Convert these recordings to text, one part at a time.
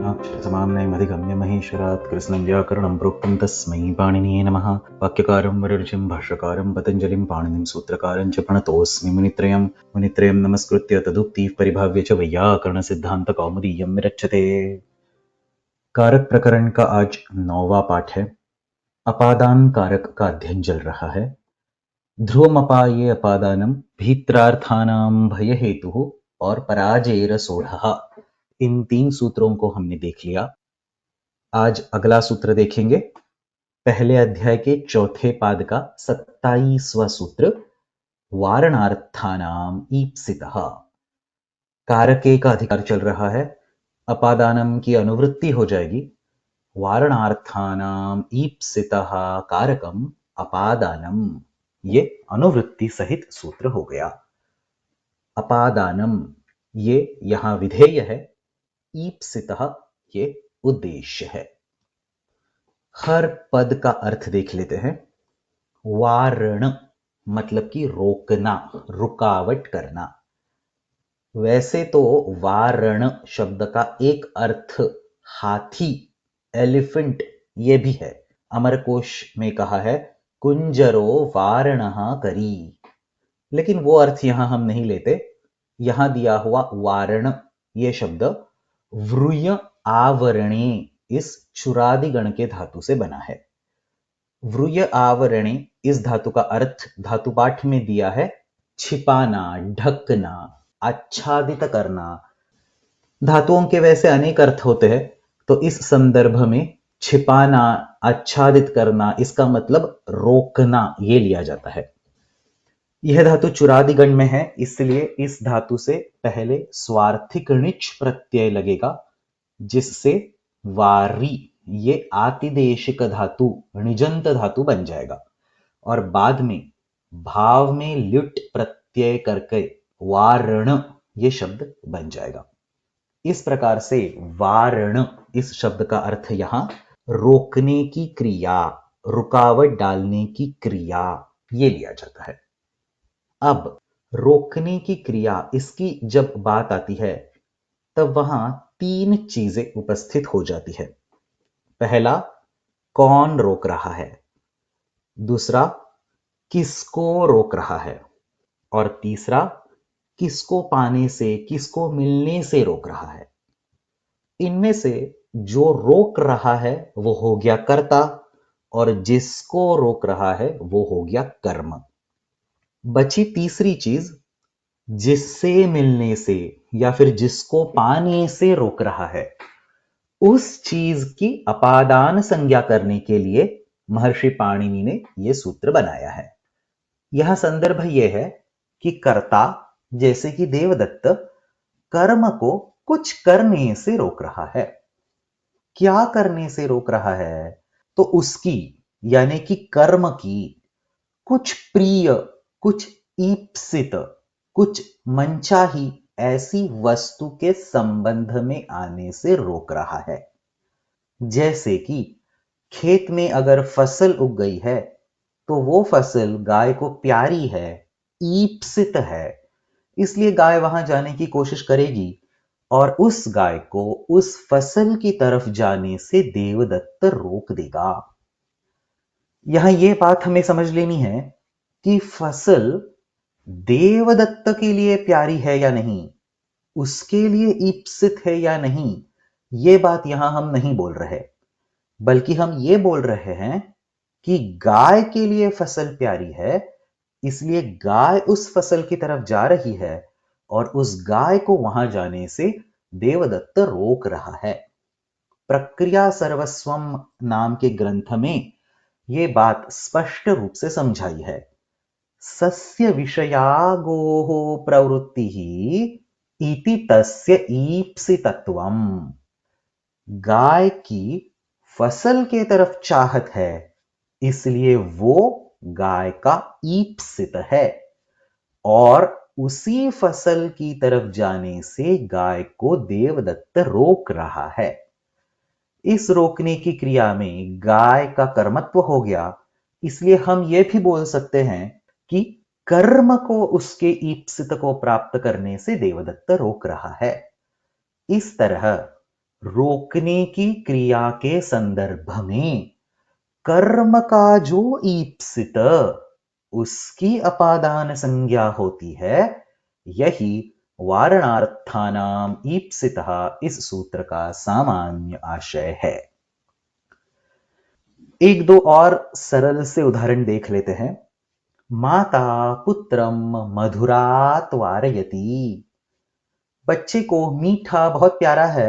अक्षरसमाम्नयमधिगम्य महेश्वरात् कृत्स्नं व्याकरणं प्रोक्तं तस्मै पाणिनिये नमः। वाक्यकारं वररुचिं भाष्यकारं पतञ्जलिं पाणिनिं सूत्रकारं च प्रणतोऽस्मि मुनित्रयं नमस्कृत्य तदुक्तिः परिभाव्य च वैयाकरणसिद्धान्तकौमुदीयं विरच्यते। कारक प्रकरण का आज 9वां पाठ है। अपादान कारक का अध्ययन चल रहा है। ध्रुवमपाये अपादानम भीत्रार्थानां भय हेतु और पराजेर सोढ़ः, इन 3 सूत्रों को हमने देख लिया। आज अगला सूत्र देखेंगे। पहले अध्याय के चौथे पाद का 27वां सूत्र, वारणार्थानाम ईप्सितः। कारके का अधिकार चल रहा है, अपादानम की अनुवृत्ति हो जाएगी। वारणार्थानाम ईप्सितः कारकम अपादानम, ये अनुवृत्ति सहित सूत्र हो गया। अपादानम ये यहां विधेय है, ईप्सितः ये उद्देश्य है। हर पद का अर्थ देख लेते हैं। वारण मतलब कि रोकना, रुकावट करना। वैसे तो वारण शब्द का एक अर्थ हाथी, एलिफेंट ये भी है। अमरकोश में कहा है कुंजरो वारणः करी, लेकिन वो अर्थ यहां हम नहीं लेते। यहां दिया हुआ वारण ये शब्द व्रूय आवरणे, इस चुरादिगण के धातु से बना है। व्रूय आवरणे इस धातु का अर्थ धातुपाठ में दिया है छिपाना, ढकना, आच्छादित करना। धातुओं के वैसे अनेक अर्थ होते हैं, तो इस संदर्भ में छिपाना, आच्छादित करना, इसका मतलब रोकना ये लिया जाता है। यह धातु चुरादिगण में है, इसलिए इस धातु से पहले स्वार्थिक णिच प्रत्यय लगेगा, जिससे वारी ये आतिदेशिक धातु, णिजंत धातु बन जाएगा। और बाद में भाव में ल्युट प्रत्यय करके वारण ये शब्द बन जाएगा। इस प्रकार से वारण इस शब्द का अर्थ यहां रोकने की क्रिया, रुकावट डालने की क्रिया ये लिया जाता है। अब रोकने की क्रिया, इसकी जब बात आती है तब वहां 3 चीजें उपस्थित हो जाती है। पहला, कौन रोक रहा है। दूसरा, किसको रोक रहा है। और तीसरा, किसको पाने से, किसको मिलने से रोक रहा है। इनमें से जो रोक रहा है वो हो गया कर्ता, और जिसको रोक रहा है वो हो गया कर्म। बची तीसरी चीज, जिससे मिलने से या फिर जिसको पाने से रोक रहा है, उस चीज की अपादान संज्ञा करने के लिए महर्षि पाणिनि ने यह सूत्र बनाया है। यह संदर्भ यह है कि कर्ता, जैसे कि देवदत्त, कर्म को कुछ करने से रोक रहा है। क्या करने से रोक रहा है? तो उसकी यानी कि कर्म की कुछ प्रिय, कुछ ईप्सित, कुछ मनचाही ऐसी वस्तु के संबंध में आने से रोक रहा है। जैसे कि खेत में अगर फसल उग गई है तो वो फसल गाय को प्यारी है, ईप्सित है, इसलिए गाय वहां जाने की कोशिश करेगी और उस गाय को उस फसल की तरफ जाने से देवदत्त रोक देगा। यहां यह बात हमें समझ लेनी है कि फसल देवदत्त के लिए प्यारी है या नहीं, उसके लिए ईप्सित है या नहीं, यह बात यहां हम नहीं बोल रहे, बल्कि हम यह बोल रहे हैं कि गाय के लिए फसल प्यारी है, इसलिए गाय उस फसल की तरफ जा रही है और उस गाय को वहां जाने से देवदत्त रोक रहा है। प्रक्रिया सर्वस्वम नाम के ग्रंथ में यह बात स्पष्ट रूप से समझाई है। सस्य विषया गोः प्रवृत्तिः इति तस्य ईप्सितत्वम्। गाय की फसल के तरफ चाहत है, इसलिए वो गाय का ईप्सित है, और उसी फसल की तरफ जाने से गाय को देवदत्त रोक रहा है। इस रोकने की क्रिया में गाय का कर्मत्व हो गया, इसलिए हम यह भी बोल सकते हैं कि कर्म को उसके ईप्सित को प्राप्त करने से देवदत्त रोक रहा है। इस तरह रोकने की क्रिया के संदर्भ में कर्म का जो ईप्सित उसकी अपादान संज्ञा होती है, यही वारणार्थानाम ईप्सितः इस सूत्र का सामान्य आशय है। एक दो और सरल से उदाहरण देख लेते हैं। माता पुत्रम मधुरात वारयति। बच्चे को मीठा बहुत प्यारा है,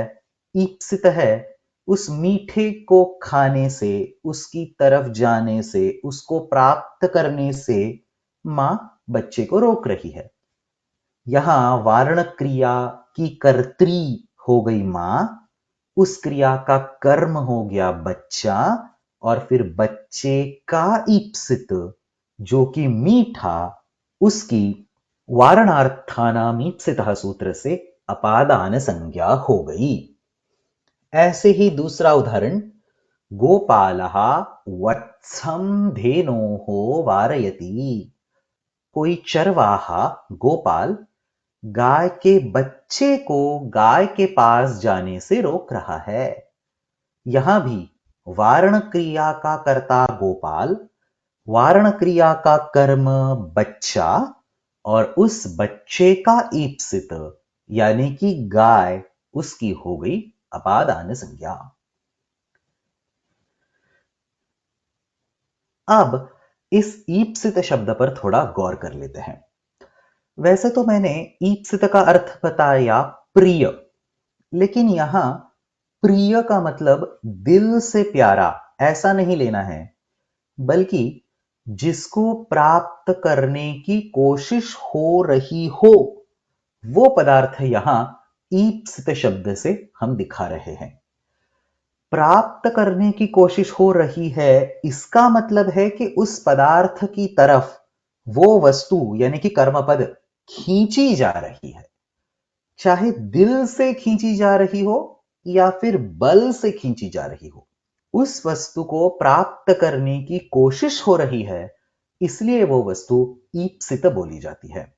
ईप्सित है, उस मीठे को खाने से, उसकी तरफ जाने से, उसको प्राप्त करने से मां बच्चे को रोक रही है। यहां वारण क्रिया की कर्त्री हो गई मां, उस क्रिया का कर्म हो गया बच्चा, और फिर बच्चे का ईप्सित जो कि मीठा, उसकी वारणार्थानाम ईप्सितः सूत्र से अपादान संज्ञा हो गई। ऐसे ही दूसरा उदाहरण, गोपालः वत्सं धेनोः वारयति। कोई चरवाहा गोपाल गाय के बच्चे को गाय के पास जाने से रोक रहा है। यहां भी वारण क्रिया का कर्ता गोपाल, वारण क्रिया का कर्म बच्चा, और उस बच्चे का ईप्सित यानी कि गाय, उसकी हो गई अपादान संज्ञा। अब इस ईप्सित शब्द पर थोड़ा गौर कर लेते हैं। वैसे तो मैंने ईप्सित का अर्थ बताया प्रिय, लेकिन यहां प्रिय का मतलब दिल से प्यारा ऐसा नहीं लेना है, बल्कि जिसको प्राप्त करने की कोशिश हो रही हो, वो पदार्थ यहां ईप्सित शब्द से हम दिखा रहे हैं। प्राप्त करने की कोशिश हो रही है, इसका मतलब है कि उस पदार्थ की तरफ वो वस्तु यानी कि कर्मपद खींची जा रही है, चाहे दिल से खींची जा रही हो या फिर बल से खींची जा रही हो। उस वस्तु को प्राप्त करने की कोशिश हो रही है, इसलिए वो वस्तु ईप्सित बोली जाती है।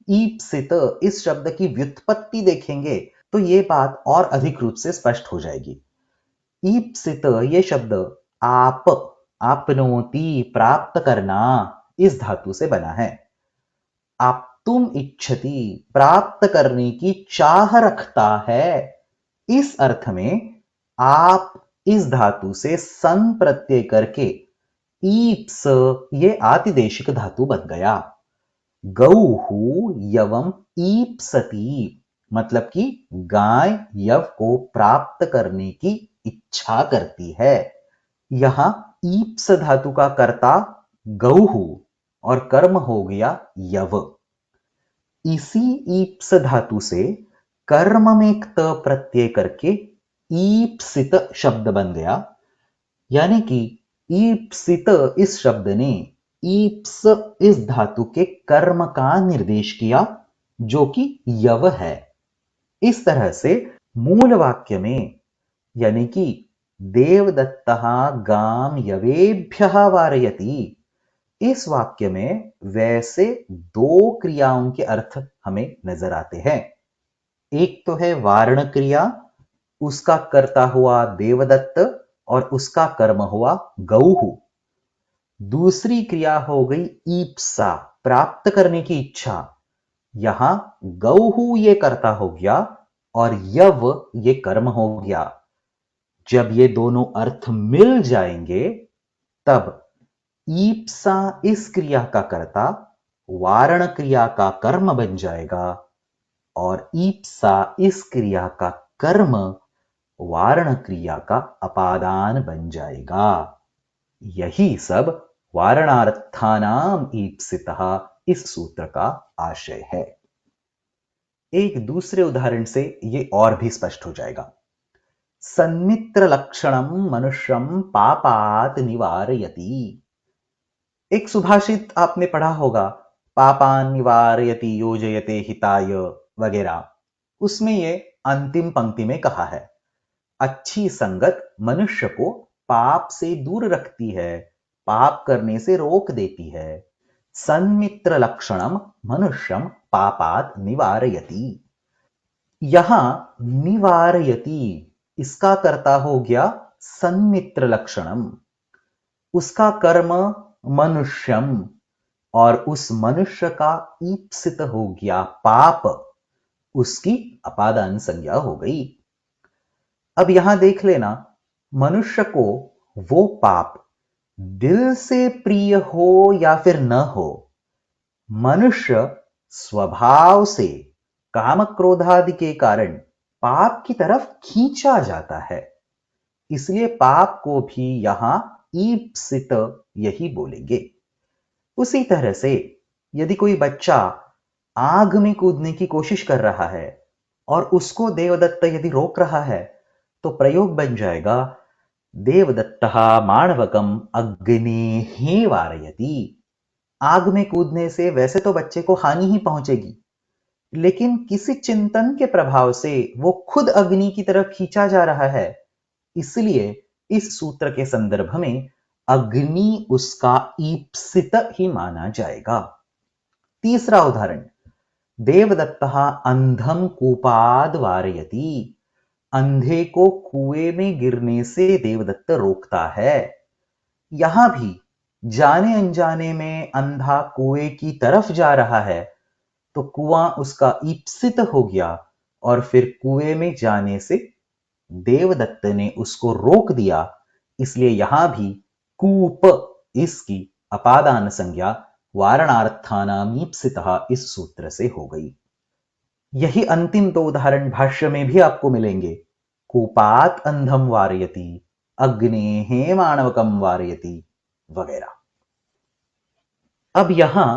ईप्सित इस शब्द की व्युत्पत्ति देखेंगे तो ये बात और अधिक रूप से स्पष्ट हो जाएगी। ईप्सित ये शब्द आप, आपनोति, प्राप्त करना, इस धातु से बना है। आप तुम इच्छति, प्राप्त करने की चाह रखता है, इस अर्थ में आप इस धातु से सन प्रत्यय करके ईप्स ये आतिदेशिक धातु बन गया। गौहु यवम ईप्सति, मतलब कि गाय यव को प्राप्त करने की इच्छा करती है। यहां ईप्स धातु का कर्ता गौहु और कर्म हो गया यव। इसी ईप्स धातु से कर्म में त प्रत्यय करके ईप्सित शब्द बन गया, यानी कि ईप्सित इस शब्द ने ईप्स इस धातु के कर्म का निर्देश किया, जो कि यव है। इस तरह से मूल वाक्य में, यानी कि देवदत्तः गाम यवेभ्यः वारयति, इस वाक्य में वैसे दो क्रियाओं के अर्थ हमें नजर आते हैं। एक तो है वारण क्रिया, उसका कर्ता हुआ देवदत्त और उसका कर्म हुआ गौहु। दूसरी क्रिया हो गई ईप्सा, प्राप्त करने की इच्छा। यहां गौहु ये कर्ता हो गया और यव ये कर्म हो गया। जब ये दोनों अर्थ मिल जाएंगे, तब ईप्सा इस क्रिया का कर्ता वारण क्रिया का कर्म बन जाएगा, और ईप्सा इस क्रिया का कर्म वारण क्रिया का अपादान बन जाएगा। यही सब वारणार्थानाम ईप्सितः इस सूत्र का आशय है। एक दूसरे उदाहरण से ये और भी स्पष्ट हो जाएगा। सन्मित्र लक्षणम मनुष्यम पापात निवारयति। एक सुभाषित आपने पढ़ा होगा, पापान निवारयति योजयते हिताय वगैरह। उसमें ये अंतिम पंक्ति में कहा है, अच्छी संगत मनुष्य को पाप से दूर रखती है, पाप करने से रोक देती है। सन्मित्र लक्षणम मनुष्यम पापात निवारयति। यहां निवारयति इसका कर्ता हो गया सन्मित्र लक्षणम, उसका कर्म मनुष्यम, और उस मनुष्य का ईप्सित हो गया पाप, उसकी अपादान संज्ञा हो गई। अब यहां देख लेना, मनुष्य को वो पाप दिल से प्रिय हो या फिर न हो, मनुष्य स्वभाव से काम क्रोधादि के कारण पाप की तरफ खींचा जाता है, इसलिए पाप को भी यहां ईप्सित यही बोलेंगे। उसी तरह से यदि कोई बच्चा आग में कूदने की कोशिश कर रहा है और उसको देवदत्त यदि रोक रहा है, तो प्रयोग बन जाएगा देवदत्तः माणवकम अग्नेः वारयति। आग में कूदने से वैसे तो बच्चे को हानि ही पहुंचेगी, लेकिन किसी चिंतन के प्रभाव से वो खुद अग्नि की तरफ खींचा जा रहा है, इसलिए इस सूत्र के संदर्भ में अग्नि उसका ईप्सित ही माना जाएगा। तीसरा उदाहरण, देवदत्तः अंधम कूपाद वारयति। अंधे को कुएं में गिरने से देवदत्त रोकता है। यहां भी जाने अनजाने में अंधा कुएं की तरफ जा रहा है, तो कुआं उसका ईप्सित हो गया और फिर कुएं में जाने से देवदत्त ने उसको रोक दिया, इसलिए यहां भी कूप इसकी अपादान संज्ञा वारणार्थानामीप्सितः इस सूत्र से हो गई। यही अंतिम दो उदाहरण भाष्य में भी आपको मिलेंगे। कूपात अंधम वारयति, अग्नेः माणवकम वारयति वगैरह। अब यहां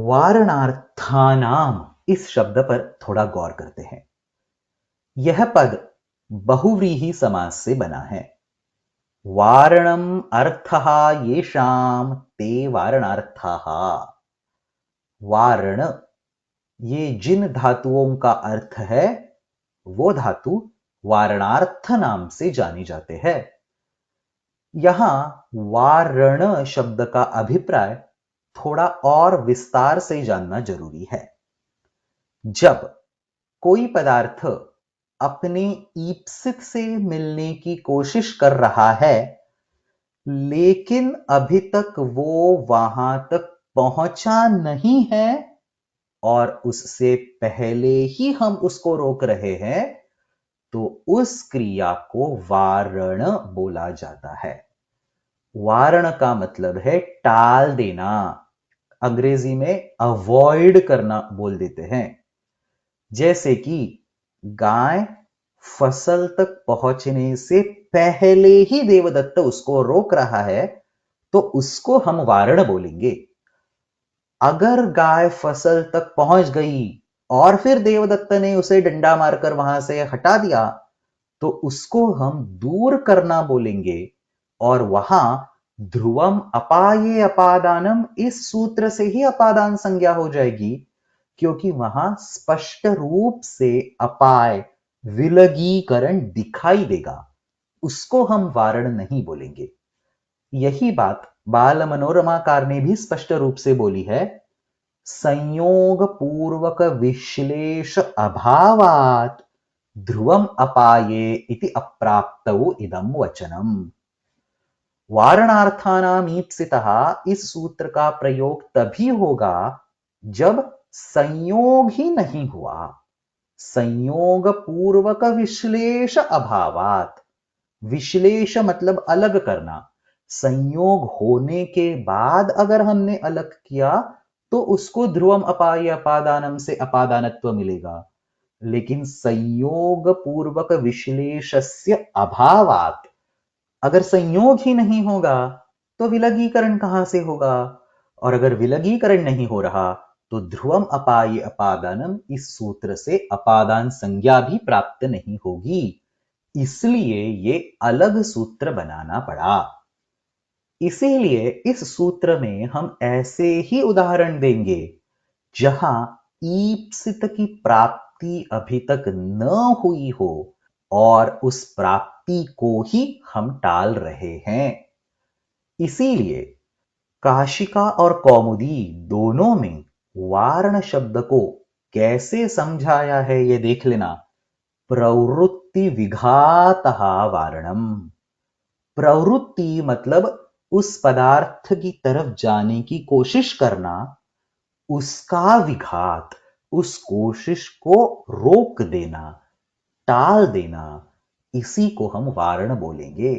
वारणार्थानाम इस शब्द पर थोड़ा गौर करते हैं। यह पद बहुव्रीहि समास से बना है। वारणम अर्थः येषाम ते वारणार्थाः। वारण ये जिन धातुओं का अर्थ है, वो धातु वारणार्थ नाम से जाने जाते हैं। यहां वारण शब्द का अभिप्राय थोड़ा और विस्तार से जानना जरूरी है। जब कोई पदार्थ अपने ईप्सित से मिलने की कोशिश कर रहा है, लेकिन अभी तक वो वहां तक पहुंचा नहीं है और उससे पहले ही हम उसको रोक रहे हैं, तो उस क्रिया को वारण बोला जाता है। वारण का मतलब है टाल देना, अंग्रेजी में अवॉइड करना बोल देते हैं। जैसे कि गाय फसल तक पहुंचने से पहले ही देवदत्त उसको रोक रहा है, तो उसको हम वारण बोलेंगे। अगर गाय फसल तक पहुंच गई और फिर देवदत्त ने उसे डंडा मारकर वहां से हटा दिया, तो उसको हम दूर करना बोलेंगे। और वहां ध्रुवम अपाये अपादानम इस सूत्र से ही अपादान संज्ञा हो जाएगी, क्योंकि वहां स्पष्ट रूप से अपाय विलगीकरण दिखाई देगा, उसको हम वारण नहीं बोलेंगे। यही बात बाल मनोरमाकार ने भी स्पष्ट रूप से बोली है, संयोग पूर्वक विश्लेष अभावात ध्रुवम अपाये इति अप्राप्तौ इदं वचनम। वारणार्थानामीप्सितः इस सूत्र का प्रयोग तभी होगा जब संयोग ही नहीं हुआ। संयोग पूर्वक विश्लेष अभावात, विश्लेष मतलब अलग करना। संयोग होने के बाद अगर हमने अलग किया तो उसको ध्रुवम अपाय अपादानम से अपादानत्व मिलेगा, लेकिन संयोग पूर्वक विश्लेषस्य अभावात, अगर संयोग ही नहीं होगा तो विलगीकरण कहां से होगा, और अगर विलगीकरण नहीं हो रहा तो ध्रुवम अपाय अपादानम इस सूत्र से अपादान संज्ञा भी प्राप्त नहीं होगी, इसलिए ये अलग सूत्र बनाना पड़ा। इसीलिए इस सूत्र में हम ऐसे ही उदाहरण देंगे जहां ईप्सित की प्राप्ति अभी तक न हुई हो और उस प्राप्ति को ही हम टाल रहे हैं। इसीलिए काशिका और कौमुदी दोनों में वारण शब्द को कैसे समझाया है ये देख लेना। प्रवृत्ति विघातः वारणम। प्रवृत्ति मतलब उस पदार्थ की तरफ जाने की कोशिश करना, उसका विघात, उस कोशिश को रोक देना, टाल देना, इसी को हम वारण बोलेंगे।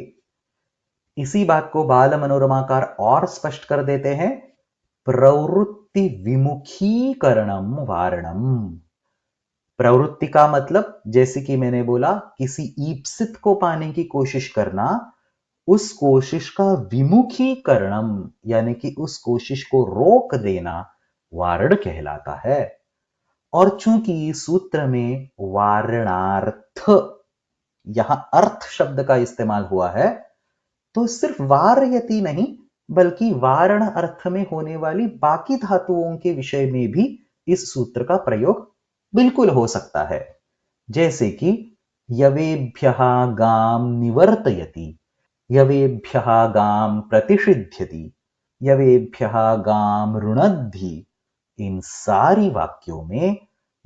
इसी बात को बाल मनोरमाकार और स्पष्ट कर देते हैं, प्रवृत्ति विमुखीकरणम वारणम। प्रवृत्ति का मतलब, जैसे कि मैंने बोला, किसी ईप्सित को पाने की कोशिश करना, उस कोशिश का विमुखीकरणम यानी कि उस कोशिश को रोक देना वारण कहलाता है। और चूंकि सूत्र में वारणार्थ, यहां अर्थ शब्द का इस्तेमाल हुआ है, तो सिर्फ वारयति नहीं बल्कि वारण अर्थ में होने वाली बाकी धातुओं के विषय में भी इस सूत्र का प्रयोग बिल्कुल हो सकता है। जैसे कि यवेभ्यः गाम निवर्तयति, यवेभ्यः गाम प्रतिषिध्यति, यवेभ्यः गाम रुणद्धि। इन सारी वाक्यों में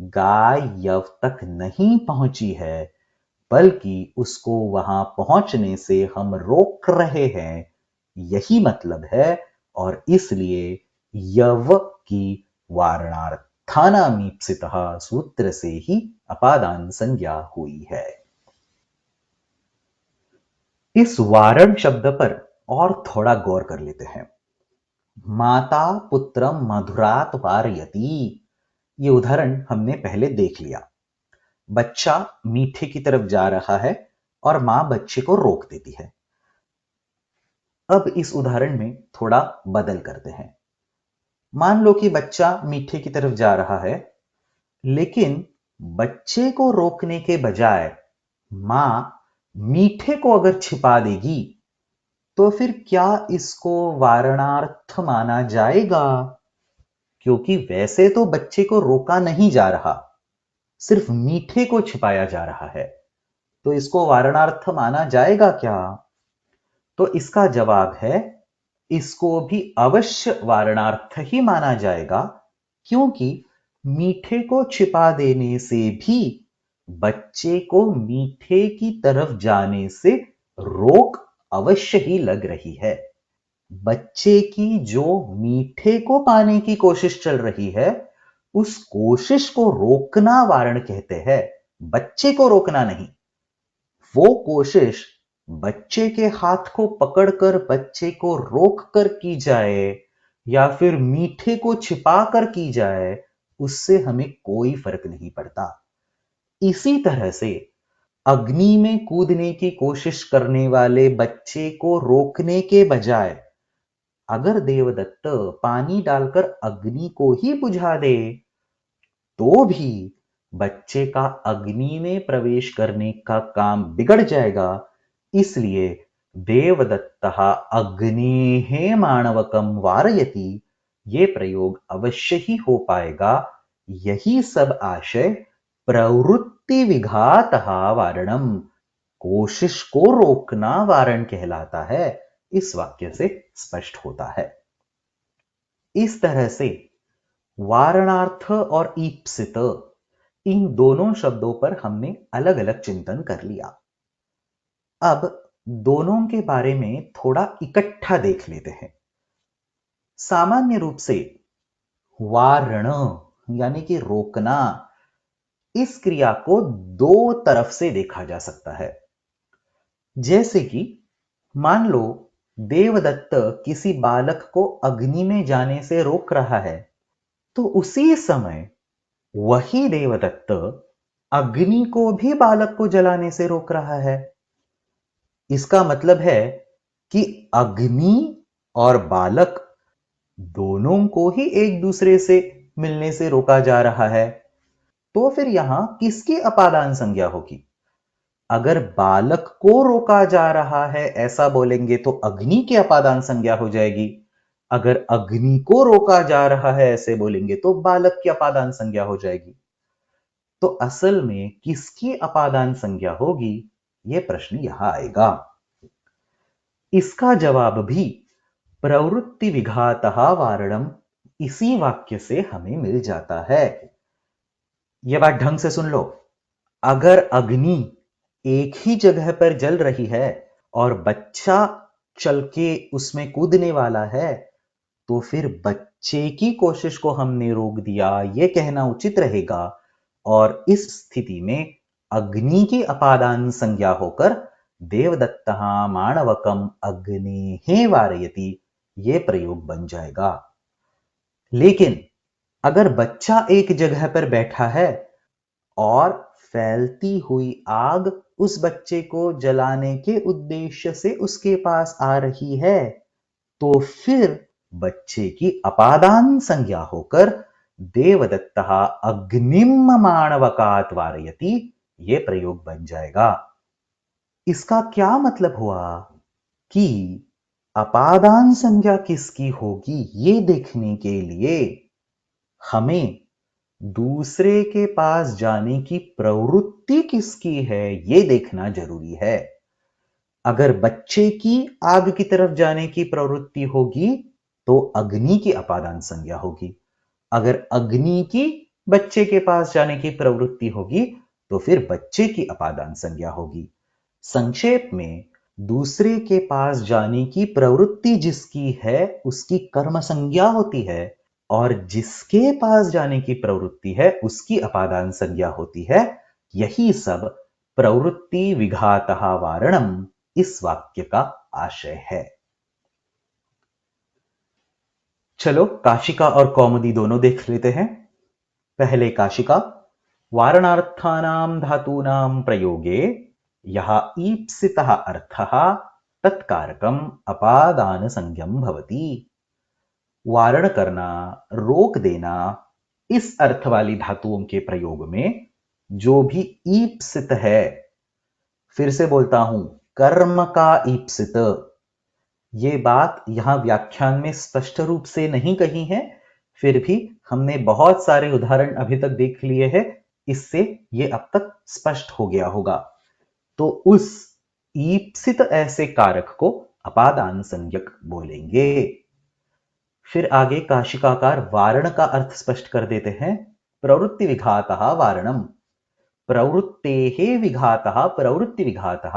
गाय यव तक नहीं पहुंची है, बल्कि उसको वहां पहुंचने से हम रोक रहे हैं, यही मतलब है। और इसलिए यव की वारणार्थानामीप्सितः सूत्र से ही अपादान संज्ञा हुई है। इस वारण शब्द पर और थोड़ा गौर कर लेते हैं। माता पुत्रम मधुरात वारयति, ये उदाहरण हमने पहले देख लिया। बच्चा मीठे की तरफ जा रहा है और मां बच्चे को रोक देती है। अब इस उदाहरण में थोड़ा बदल करते हैं। मान लो कि बच्चा मीठे की तरफ जा रहा है, लेकिन बच्चे को रोकने के बजाय मां मीठे को अगर छिपा देगी, तो फिर क्या इसको वारणार्थ माना जाएगा? क्योंकि वैसे तो बच्चे को रोका नहीं जा रहा, सिर्फ मीठे को छिपाया जा रहा है, तो इसको वारणार्थ माना जाएगा क्या? तो इसका जवाब है, इसको भी अवश्य वारणार्थ ही माना जाएगा, क्योंकि मीठे को छिपा देने से भी बच्चे को मीठे की तरफ जाने से रोक अवश्य ही लग रही है। बच्चे की जो मीठे को पाने की कोशिश चल रही है, उस कोशिश को रोकना वारण कहते हैं, बच्चे को रोकना नहीं। वो कोशिश बच्चे के हाथ को पकड़कर बच्चे को रोक कर की जाए या फिर मीठे को छिपा कर की जाए, उससे हमें कोई फर्क नहीं पड़ता। इसी तरह से अग्नि में कूदने की कोशिश करने वाले बच्चे को रोकने के बजाय अगर देवदत्त पानी डालकर अग्नि को ही बुझा दे, तो भी बच्चे का अग्नि में प्रवेश करने का काम बिगड़ जाएगा। इसलिए देवदत्तः अग्नेः माणवकं वारयति, ये प्रयोग अवश्य ही हो पाएगा। यही सब आशय प्रवृत्ति विघातः वारणम, कोशिश को रोकना वारण कहलाता है, इस वाक्य से स्पष्ट होता है। इस तरह से वारणार्थ और ईप्सित, इन दोनों शब्दों पर हमने अलग अलग चिंतन कर लिया। अब दोनों के बारे में थोड़ा इकट्ठा देख लेते हैं। सामान्य रूप से वारण यानी कि रोकना, इस क्रिया को दो तरफ से देखा जा सकता है। जैसे कि मान लो देवदत्त किसी बालक को अग्नि में जाने से रोक रहा है, तो उसी समय वही देवदत्त अग्नि को भी बालक को जलाने से रोक रहा है। इसका मतलब है कि अग्नि और बालक दोनों को ही एक दूसरे से मिलने से रोका जा रहा है। तो फिर यहां किसकी अपादान संज्ञा होगी? अगर बालक को रोका जा रहा है ऐसा बोलेंगे तो अग्नि की अपादान संज्ञा हो जाएगी। अगर अग्नि को रोका जा रहा है ऐसे बोलेंगे तो बालक की अपादान संज्ञा हो जाएगी। तो असल में किसकी अपादान संज्ञा होगी, यह प्रश्न यहां आएगा। इसका जवाब भी प्रवृत्ति विघातः वारणम, इसी वाक्य से हमें मिल जाता है। यह बात ढंग से सुन लो। अगर अग्नि एक ही जगह पर जल रही है और बच्चा चल के उसमें कूदने वाला है, तो फिर बच्चे की कोशिश को हमने रोक दिया, यह कहना उचित रहेगा। और इस स्थिति में अग्नि की अपादान संज्ञा होकर देवदत्तः माणवकम अग्नेः वारयति, यह प्रयोग बन जाएगा। लेकिन अगर बच्चा एक जगह पर बैठा है और फैलती हुई आग उस बच्चे को जलाने के उद्देश्य से उसके पास आ रही है, तो फिर बच्चे की अपादान संज्ञा होकर देवदत्तः अग्निम माणवकात् वारयति, यह प्रयोग बन जाएगा। इसका क्या मतलब हुआ कि अपादान संज्ञा किसकी होगी, यह देखने के लिए हमें दूसरे के पास जाने की प्रवृत्ति किसकी है, यह देखना जरूरी है। अगर बच्चे की आग की तरफ जाने की प्रवृत्ति होगी तो अग्नि की अपादान संज्ञा होगी। अगर अग्नि की बच्चे के पास जाने की प्रवृत्ति होगी तो फिर बच्चे की अपादान संज्ञा होगी। संक्षेप में, दूसरे के पास जाने की प्रवृत्ति जिसकी है उसकी कर्म संज्ञा होती है, और जिसके पास जाने की प्रवृत्ति है उसकी अपादान संज्ञा होती है। यही सब प्रवृत्ति विघातः वारणम इस वाक्य का आशय है। चलो काशिका और कौमुदी दोनों देख लेते हैं। पहले काशिका, वारणार्थानां धातूनां प्रयोगे यः ईप्सितः अर्थः तत्कारकम् अपादान संज्ञम भवति। वारण करना, रोक देना, इस अर्थ वाली धातुओं के प्रयोग में जो भी ईप्सित है, फिर से बोलता हूं, कर्म का ईप्सित, ये बात यहां व्याख्यान में स्पष्ट रूप से नहीं कही है, फिर भी हमने बहुत सारे उदाहरण अभी तक देख लिए हैं, इससे ये अब तक स्पष्ट हो गया होगा। तो उस ईप्सित ऐसे कारक को अपादान संज्ञक बोलेंगे। फिर आगे काशिकाकार वारण का अर्थ स्पष्ट कर देते हैं। प्रवृत्ति विघातः वारणम, प्रवृत्तेः विघातः प्रवृत्ति विघातः,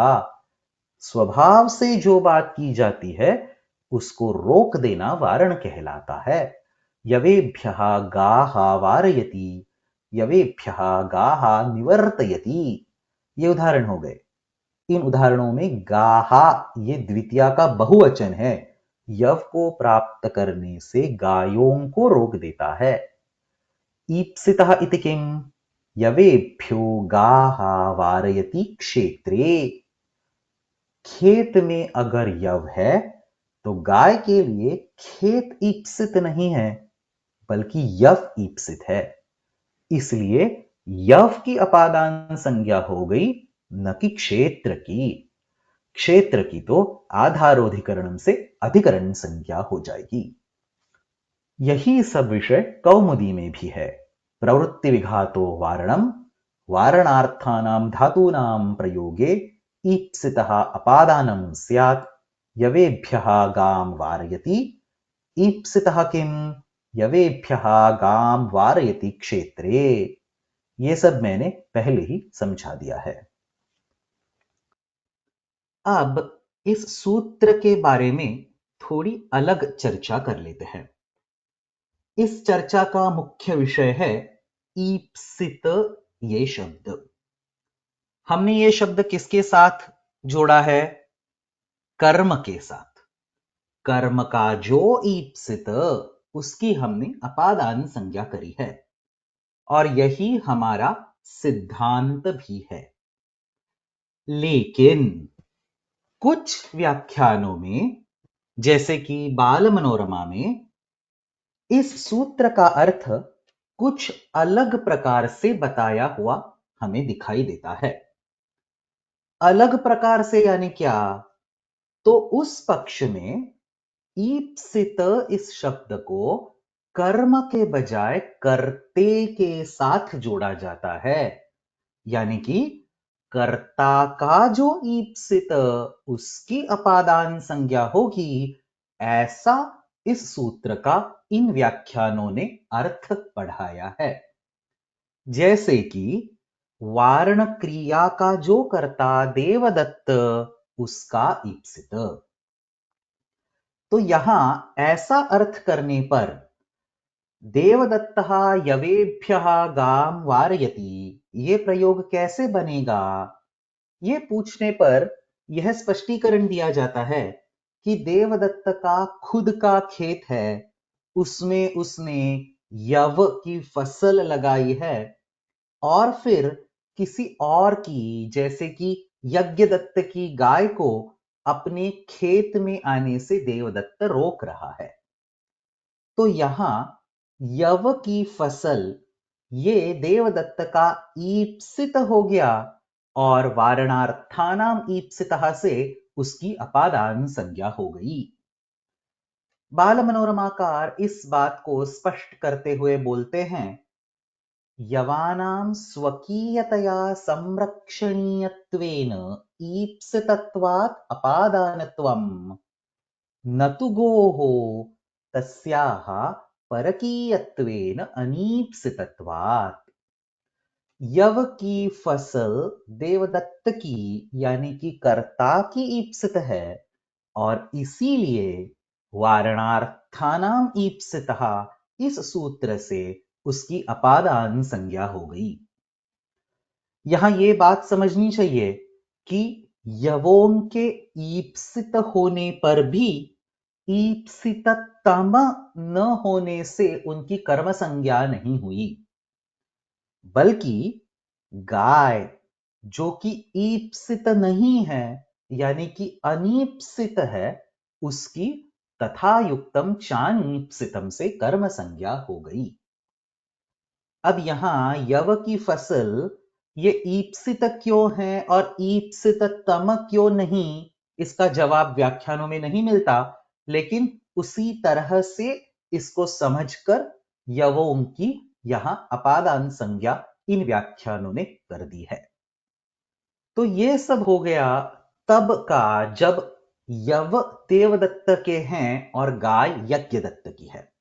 स्वभाव से जो बात की जाती है उसको रोक देना वारण कहलाता है। यवेभ्यः गाः वारयति, यवेभ्यः गाः निवर्तयति, ये उदाहरण हो गए। इन उदाहरणों में गाहा ये द्वितीया का बहुवचन है, यव को प्राप्त करने से गायों को रोक देता है। ईप्सितः इति किम, यवेभ्यो गाः वारयति क्षेत्रे, खेत में अगर यव है तो गाय के लिए खेत ईप्सित नहीं है बल्कि यव ईप्सित है, इसलिए यव की अपादान संज्ञा हो गई, न कि क्षेत्र की। क्षेत्र की तो आधारोधिकरणम से अधिकरण संज्ञा हो जाएगी। यही सब विषय कौमुदी में भी है। प्रवृत्ति विघातो वारणम, वारणार्थानां धातूनां प्रयोगे ईप्सितः अपादानं स्यात्, यवेभ्यः गां वारयति, ईप्सितः किम, यवेभ्यः गां वारयति क्षेत्रे। ये सब मैंने पहले ही समझा दिया है। अब इस सूत्र के बारे में थोड़ी अलग चर्चा कर लेते हैं। इस चर्चा का मुख्य विषय है ईप्सित, ये शब्द। हमने ये शब्द किसके साथ जोड़ा है? कर्म के साथ। कर्म का जो ईप्सित, उसकी हमने अपादान संज्ञा करी है, और यही हमारा सिद्धांत भी है। लेकिन कुछ व्याख्यानों में, जैसे कि बाल मनोरमा में, इस सूत्र का अर्थ कुछ अलग प्रकार से बताया हुआ हमें दिखाई देता है। अलग प्रकार से यानी क्या? तो उस पक्ष में ईप्सित इस शब्द को कर्म के बजाय कर्ते के साथ जोड़ा जाता है, यानी कि कर्ता का जो ईप्सित, उसकी अपादान संज्ञा होगी, ऐसा इस सूत्र का इन व्याख्यानों ने अर्थ पढ़ाया है। जैसे कि वारण क्रिया का जो करता देवदत्त उसका ईप्सित। तो यहां ऐसा अर्थ करने पर देवदत्तः यवेभ्यः गाम वारयति, ये प्रयोग कैसे बनेगा? ये पूछने पर यह स्पष्टीकरण दिया जाता है कि देवदत्त का खुद का खेत है, उसमें उसने यव की फसल लगाई है और फिर किसी और की, जैसे कि यज्ञदत्त की गाय को अपने खेत में आने से देवदत्त रोक रहा है। तो यहां यव की फसल ये देवदत्त का ईप्सित हो गया और वारणार्थानाम ईप्सितः से उसकी अपादान संज्ञा हो गई। बाल मनोरमाकार इस बात को स्पष्ट करते हुए बोलते हैं, यवानां स्वकीयतया संरक्षणीयत्वेन ईप्सितत्वात् अपादानत्वं न तु गोः तस्याः परकीयत्वेन अनीप्सितत्वात्। यव की फसल देवदत्त की यानी कि कर्ता की ईप्सित है और इसीलिए वारणार्थानाम ईप्सितः इस सूत्र से उसकी अपादान संज्ञा हो गई। यहां यह बात समझनी चाहिए कि यवों के ईप्सित होने पर भी ईप्सिततम न होने से उनकी कर्म संज्ञा नहीं हुई, बल्कि गाय जो कि ईप्सित नहीं है यानी कि अनीप्सित है, उसकी तथा युक्तम चानीप्सितम से कर्म संज्ञा हो गई। अब यहां यव की फसल ये ईप्सित क्यों है और ईप्सिततम क्यों नहीं, इसका जवाब व्याख्यानों में नहीं मिलता, लेकिन उसी तरह से इसको समझकर यवों की यहां अपादान संज्ञा इन व्याख्यानों ने कर दी है। तो ये सब हो गया तब का जब यव देवदत्त के हैं और गाय यज्ञदत्त की है।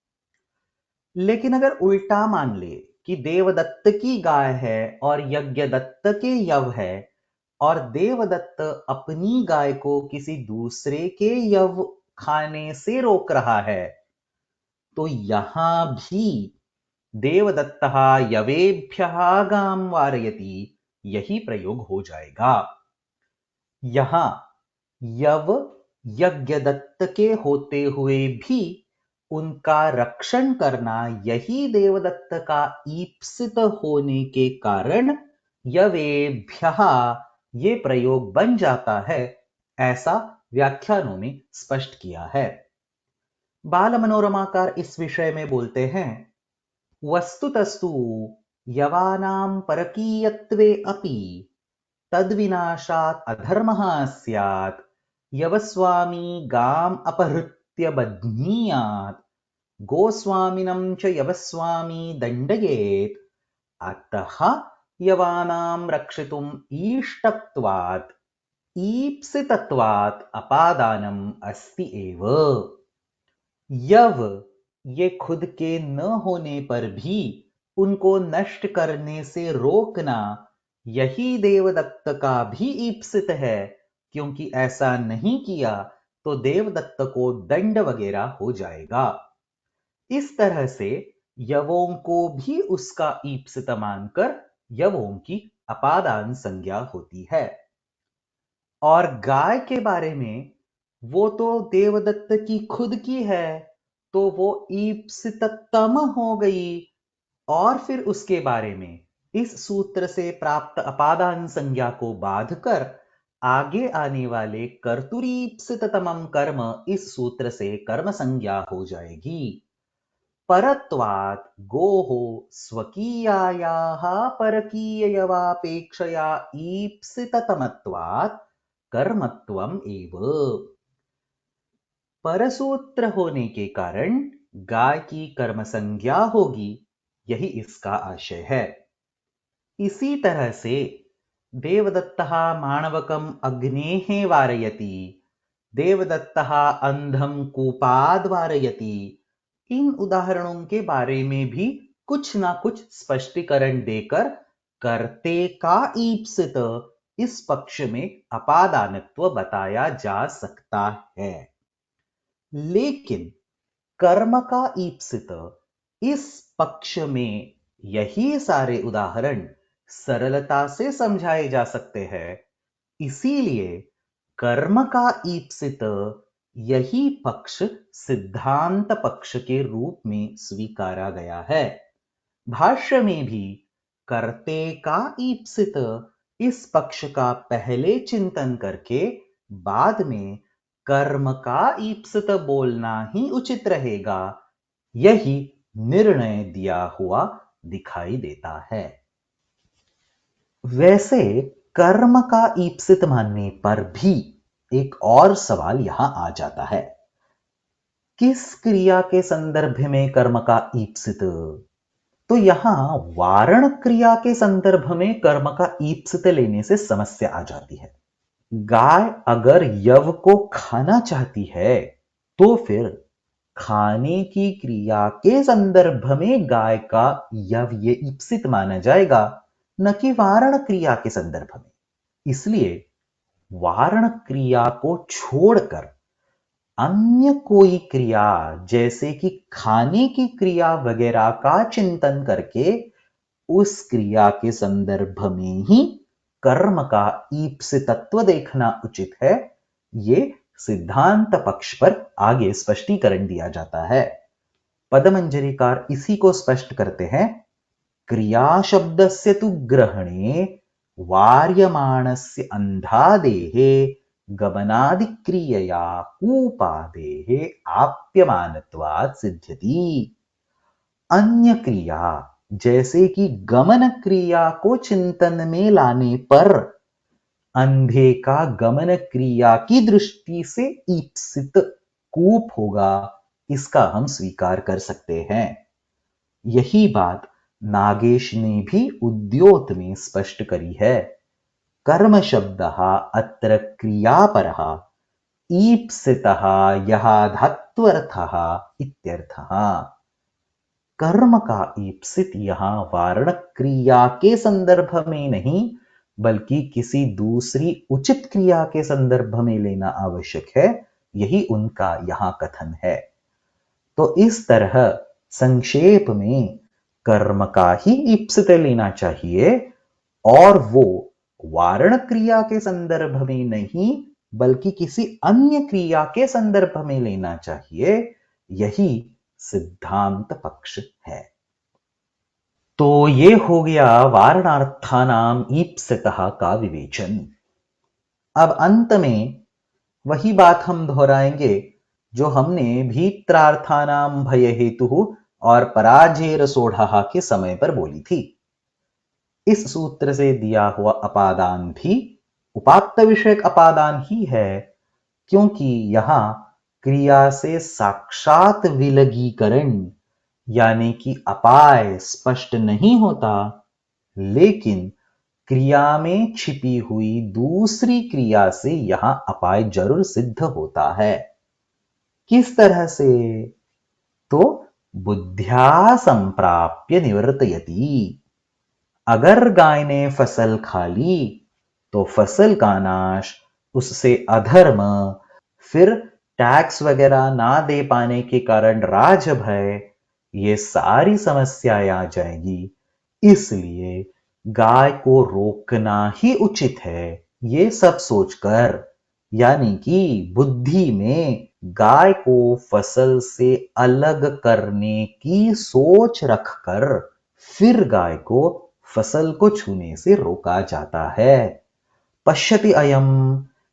लेकिन अगर उल्टा मान ले कि देवदत्त की गाय है और यज्ञदत्त के यव है और देवदत्त अपनी गाय को किसी दूसरे के यव खाने से रोक रहा है, तो यहां भी देवदत्तः यवेभ्यः गाम वारयति यही प्रयोग हो जाएगा। यहां यव यज्ञदत्त के होते हुए भी उनका रक्षण करना यही देवदत्त का ईप्सित होने के कारण यवेभ्यः ये प्रयोग बन जाता है, ऐसा व्याख्यानों ने स्पष्ट किया है। बाल मनोरमाकार इस विषय में बोलते हैं, वस्तुतस्तु यवानां परकीयत्वे अपि तद्विनाशात् अधर्मः स्यात् यवस्वामी गाम अपहृत्य बध्नीयात् गोस्वामिनं च यवस्वामी दण्डयेत् अतः यवानां रक्षितुम् ईष्टत्वात् ईप्सितत्वात् अपादानम् अस्ति एव। यव ये खुद के न होने पर भी उनको नष्ट करने से रोकना यही देवदत्त का भी ईप्सित है, क्योंकि ऐसा नहीं किया तो देवदत्त को दंड वगैरह हो जाएगा। इस तरह से यवों को भी उसका ईप्सित मानकर यवों की अपादान संज्ञा होती है। और गाय के बारे में, वो तो देवदत्त की खुद की है, तो वो ईप्सिततम हो गई। और फिर उसके बारे में इस सूत्र से प्राप्त अपादान संज्ञा को बांधकर आगे आने वाले कर्तुरीप्सिततमं कर्म इस सूत्र से कर्म संज्ञा हो जाएगी। परत्वात् गोः स्वकीयायाः परकीययवापेक्षया ईप्सिततमत्वात् कर्मत्वम एव। परसूत्र होने के कारण गाय की कर्म संज्ञा होगी, यही इसका आशय है। इसी तरह से देवदत्तः माणवकम अग्नेः वारयति, देवदत्तः अंधम कूपाद वारयति, इन उदाहरणों के बारे में भी कुछ ना कुछ स्पष्टीकरण देकर कर्ते का ईप्सित इस पक्ष में अपादानत्व बताया जा सकता है, लेकिन कर्म का ईप्सित इस पक्ष में यही सारे उदाहरण सरलता से समझाए जा सकते हैं। इसीलिए कर्म का ईप्सित यही पक्ष सिद्धांत पक्ष के रूप में स्वीकारा गया है। भाष्य में भी कर्ते का ईप्सित इस पक्ष का पहले चिंतन करके बाद में कर्म का ईप्सित बोलना ही उचित रहेगा, यही निर्णय दिया हुआ दिखाई देता है। वैसे कर्म का ईप्सित मानने पर भी एक और सवाल यहां आ जाता है, किस क्रिया के संदर्भ में कर्म का ईप्सित? तो यहां वारण क्रिया के संदर्भ में कर्म का ईप्सित लेने से समस्या आ जाती है। गाय अगर यव को खाना चाहती है तो फिर खाने की क्रिया के संदर्भ में गाय का यव ये ईप्सित माना जाएगा, न कि वारण क्रिया के संदर्भ में। इसलिए वारण क्रिया को छोड़कर अन्य कोई क्रिया जैसे कि खाने की क्रिया वगैरह का चिंतन करके उस क्रिया के संदर्भ में ही कर्म का ईप्सितत्व देखना उचित है, ये सिद्धांत पक्ष पर आगे स्पष्टीकरण दिया जाता है। पदमंजरीकार इसी को स्पष्ट करते हैं, क्रिया शब्दस्य तु ग्रहणे वार्यमाणस्य अंधादेहे गमनादि क्रियया कूपादेहे आप्यमानत्वात् सिद्ध्यति। अन्य क्रिया जैसे कि गमन क्रिया को चिंतन में लाने पर अंधे का गमन क्रिया की दृष्टि से ईप्सित कूप होगा, इसका हम स्वीकार कर सकते हैं। यही बात नागेश ने भी उद्योत में स्पष्ट करी है। कर्म शब्दः अत्र क्रियापरः ईप्सितः यः धात्वर्थः इत्यर्थः। कर्म का ईप्सित यहां वारण क्रिया के संदर्भ में नहीं बल्कि किसी दूसरी उचित क्रिया के संदर्भ में लेना आवश्यक है, यही उनका यहां कथन है। तो इस तरह संक्षेप में कर्म का ही ईप्सित लेना चाहिए और वो वारण क्रिया के संदर्भ में नहीं बल्कि किसी अन्य क्रिया के संदर्भ में लेना चाहिए, यही सिद्धांत पक्ष है। तो ये हो गया वारणार्थानाम ईप्सितः का विवेचन। अब अंत में वही बात हम दोहराएंगे जो हमने भीत्रार्थानाम भय हेतु और पराजेर सोढ़ा के समय पर बोली थी। इस सूत्र से दिया हुआ अपादान भी उपात्त विषयक अपादान ही है, क्योंकि यहां क्रिया से साक्षात विलगीकरण यानी कि अपाय स्पष्ट नहीं होता, लेकिन क्रिया में छिपी हुई दूसरी क्रिया से यहां अपाय जरूर सिद्ध होता है। किस तरह से? तो बुद्ध्या संप्राप्य निवर्तयति। अगर गाय ने फसल खा ली तो फसल का नाश, उससे अधर्म, फिर टैक्स वगैरह ना दे पाने के कारण राजभय, ये सारी समस्याएं आ जाएगी। इसलिए गाय को रोकना ही उचित है, ये सब सोचकर, यानी कि बुद्धि में गाय को फसल से अलग करने की सोच रखकर फिर गाय को फसल को छूने से रोका जाता है। पश्यति अयम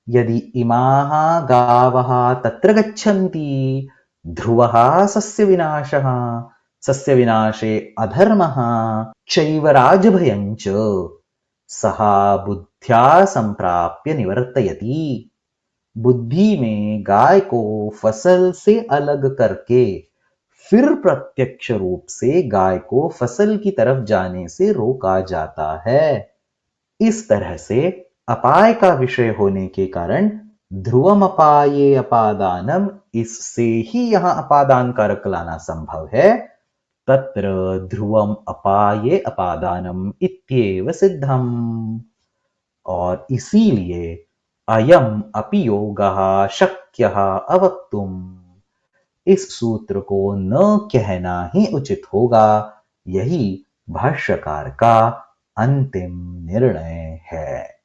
यदि इमाः गावः तत्र गच्छन्ति ध्रुवः सस्य विनाशः, सस्य विनाशे अधर्मः चैव राजभयं च सः बुद्ध्या संप्राप्य निवर्तयति। बुद्धि में गाय को फसल से अलग करके फिर प्रत्यक्ष रूप से गाय को फसल की तरफ जाने से रोका जाता है। इस तरह से अपाय का विषय होने के कारण ध्रुवम अपाये अपादानम, इससे ही यहां अपादान कारक लाना संभव है। तत्र ध्रुवम अपाये अपादानम इत्येव सिद्धम। और इसीलिए अयम अपि योगः शक्यः अवक्तुम, इस सूत्र को न कहना ही उचित होगा। यही भाष्यकार का अंतिम निर्णय है।